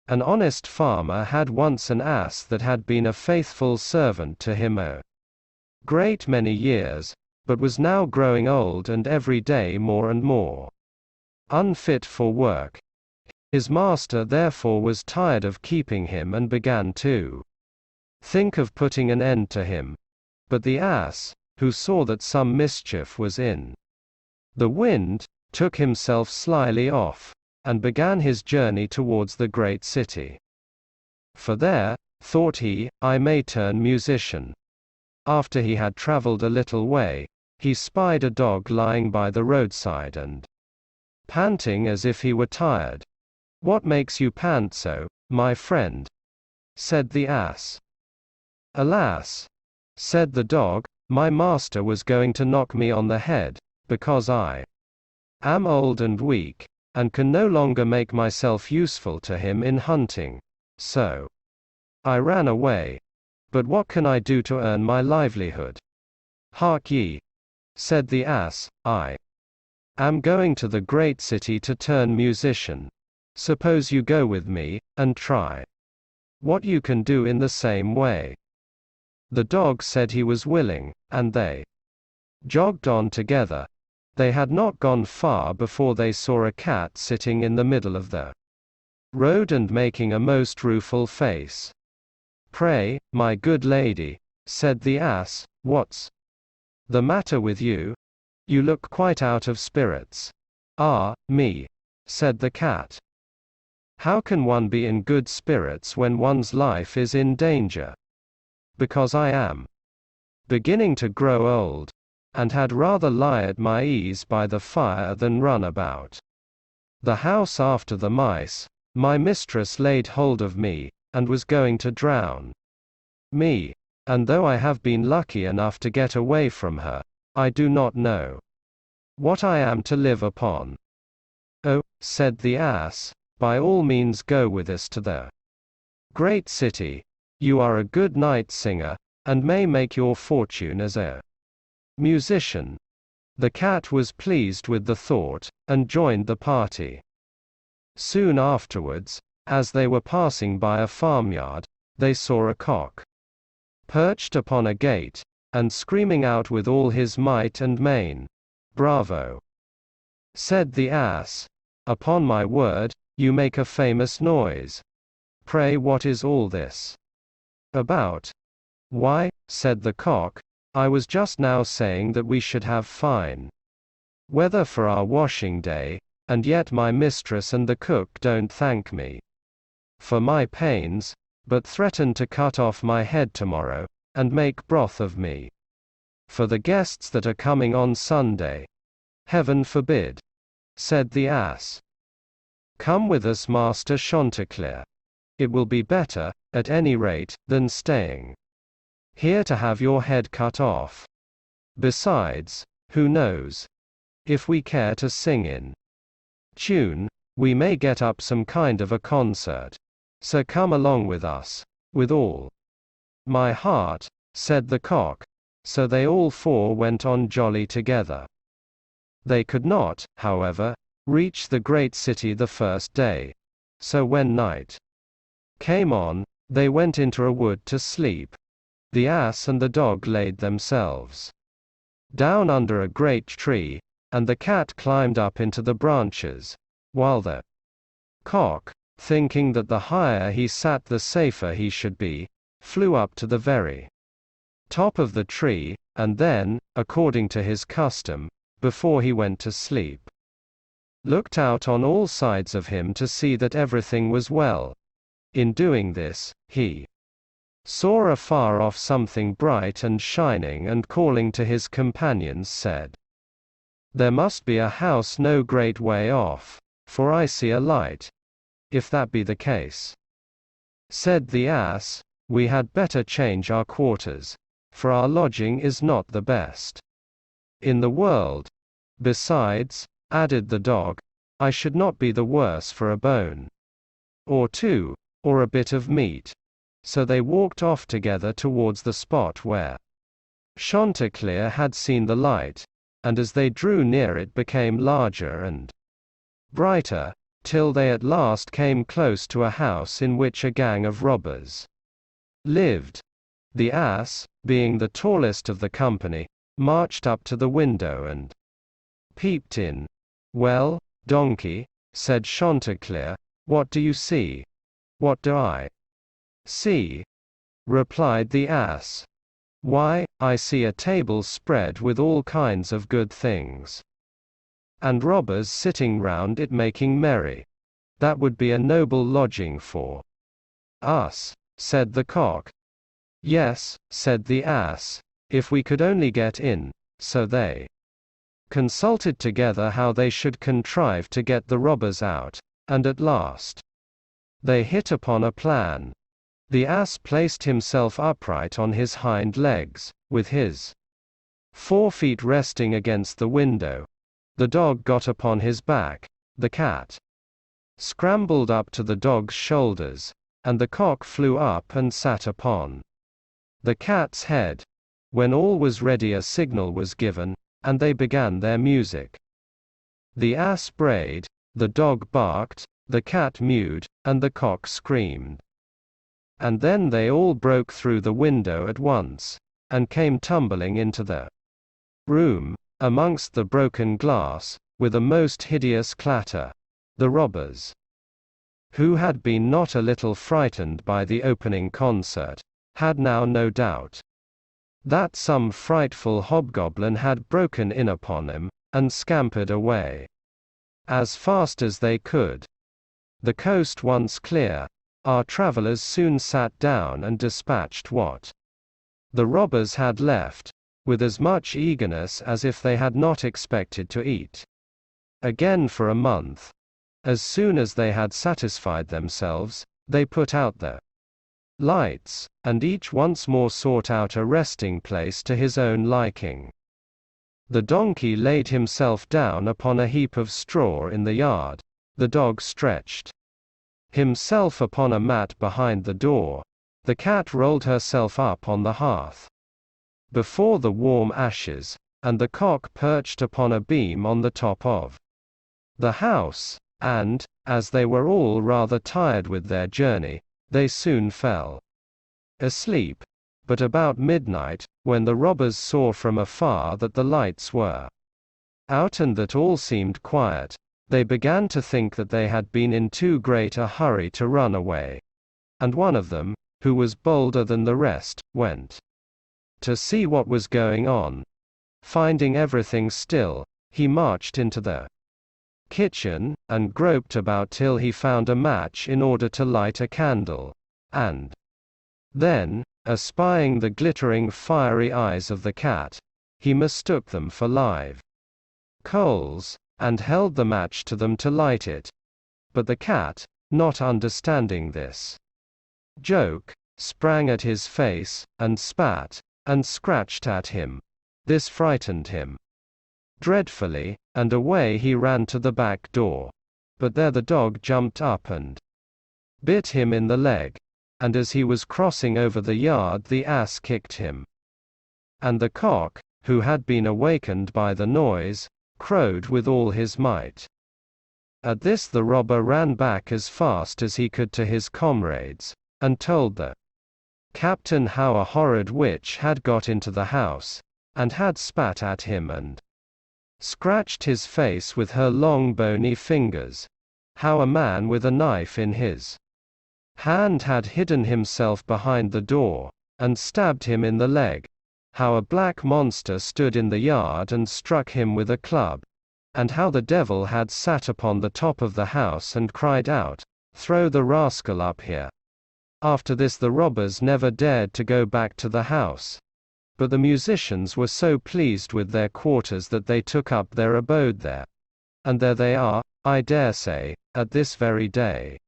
An honest farmer had once an ass that had been a faithful servant to him a great many years, but was now growing old and every day more and more unfit for work. His master therefore was tired of keeping him and began to think of putting an end to him. But the ass, who saw that some mischief was in the wind, took himself slyly off, and began his journey towards the great city. For there, thought he, I may turn musician. After he had travelled a little way, he spied a dog lying by the roadside and panting as if he were tired. What makes you pant so, my friend? Said the ass. Alas, said the dog, my master was going to knock me on the head, because I am old and weak, and can no longer make myself useful to him in hunting. So I ran away. But what can I do to earn my livelihood? Hark ye, said the ass, I am going to the great city to turn musician. Suppose you go with me, and try what you can do in the same way. The dog said he was willing, and they jogged on together. They had not gone far before they saw a cat sitting in the middle of the road and making a most rueful face. Pray, my good lady, said the ass, what's the matter with you? You look quite out of spirits. Ah, me, said the cat. How can one be in good spirits when one's life is in danger? Because I am beginning to grow old, and had rather lie at my ease by the fire than run about the house after the mice. My mistress laid hold of me, and was going to drown me, and though I have been lucky enough to get away from her, I do not know what I am to live upon. Oh, said the ass, by all means go with us to the great city. You are a good night singer, and may make your fortune as a musician. The cat was pleased with the thought, and joined the party. Soon afterwards, as they were passing by a farmyard, they saw a cock perched upon a gate, and screaming out with all his might and main. Bravo! Said the ass. Upon my word, you make a famous noise. Pray what is all this about? Why, said the cock, I was just now saying that we should have fine weather for our washing day, and yet my mistress and the cook don't thank me for my pains, but threaten to cut off my head tomorrow, and make broth of me for the guests that are coming on Sunday. Heaven forbid, said the ass. Come with us, Master Chanticleer. It will be better, at any rate, than staying here to have your head cut off. Besides, who knows? If we care to sing in tune, we may get up some kind of a concert. So come along with us. With all my heart, said the cock. So they all four went on jolly together. They could not, however, reach the great city the first day. So when night came on, they went into a wood to sleep. The ass and the dog laid themselves down under a great tree, and the cat climbed up into the branches, while the cock, thinking that the higher he sat the safer he should be, flew up to the very top of the tree, and then, according to his custom, before he went to sleep, looked out on all sides of him to see that everything was well. In doing this, he saw afar off something bright and shining, and calling to his companions said, There must be a house no great way off, for I see a light. If that be the case, said the ass, we had better change our quarters, for our lodging is not the best in the world. Besides, added the dog, I should not be the worse for a bone or two, or a bit of meat. So they walked off together towards the spot where Chanticleer had seen the light, and as they drew near it became larger and brighter, till they at last came close to a house in which a gang of robbers lived. The ass, being the tallest of the company, marched up to the window and peeped in. "Well, donkey," said Chanticleer, "what do you see?" "What do I see?" replied the ass. "Why, I see a table spread with all kinds of good things, and robbers sitting round it making merry. That would be a noble lodging for us," said the cock. "Yes," said the ass, "if we could only get in." So they consulted together how they should contrive to get the robbers out, and at last they hit upon a plan. The ass placed himself upright on his hind legs, with his forefeet resting against the window. The dog got upon his back, the cat scrambled up to the dog's shoulders, and the cock flew up and sat upon the cat's head. When all was ready, a signal was given, and they began their music. The ass brayed, the dog barked, the cat mewed, and the cock screamed. And then they all broke through the window at once, and came tumbling into the room, amongst the broken glass, with a most hideous clatter. The robbers, who had been not a little frightened by the opening concert, had now no doubt that some frightful hobgoblin had broken in upon them, and scampered away as fast as they could. The coast once clear, our travelers soon sat down and dispatched what the robbers had left, with as much eagerness as if they had not expected to eat again for a month. As soon as they had satisfied themselves, they put out the lights, and each once more sought out a resting place to his own liking. The donkey laid himself down upon a heap of straw in the yard, the dog stretched himself upon a mat behind the door, the cat rolled herself up on the hearth before the warm ashes, and the cock perched upon a beam on the top of the house, and, as they were all rather tired with their journey, they soon fell asleep. But about midnight, when the robbers saw from afar that the lights were out and that all seemed quiet, they began to think that they had been in too great a hurry to run away. And one of them, who was bolder than the rest, went to see what was going on. Finding everything still, he marched into the kitchen, and groped about till he found a match in order to light a candle, and then, espying the glittering fiery eyes of the cat, he mistook them for live coals, and held the match to them to light it. But the cat, not understanding this joke, sprang at his face, and spat, and scratched at him. This frightened him dreadfully, and away he ran to the back door. But there the dog jumped up and bit him in the leg, and as he was crossing over the yard the ass kicked him. And the cock, who had been awakened by the noise, crowed with all his might. At this the robber ran back as fast as he could to his comrades, and told the captain how a horrid witch had got into the house, and had spat at him and scratched his face with her long bony fingers, how a man with a knife in his hand had hidden himself behind the door, and stabbed him in the leg, how a black monster stood in the yard and struck him with a club, and how the devil had sat upon the top of the house and cried out, "Throw the rascal up here." After this the robbers never dared to go back to the house. But the musicians were so pleased with their quarters that they took up their abode there. And there they are, I dare say, at this very day.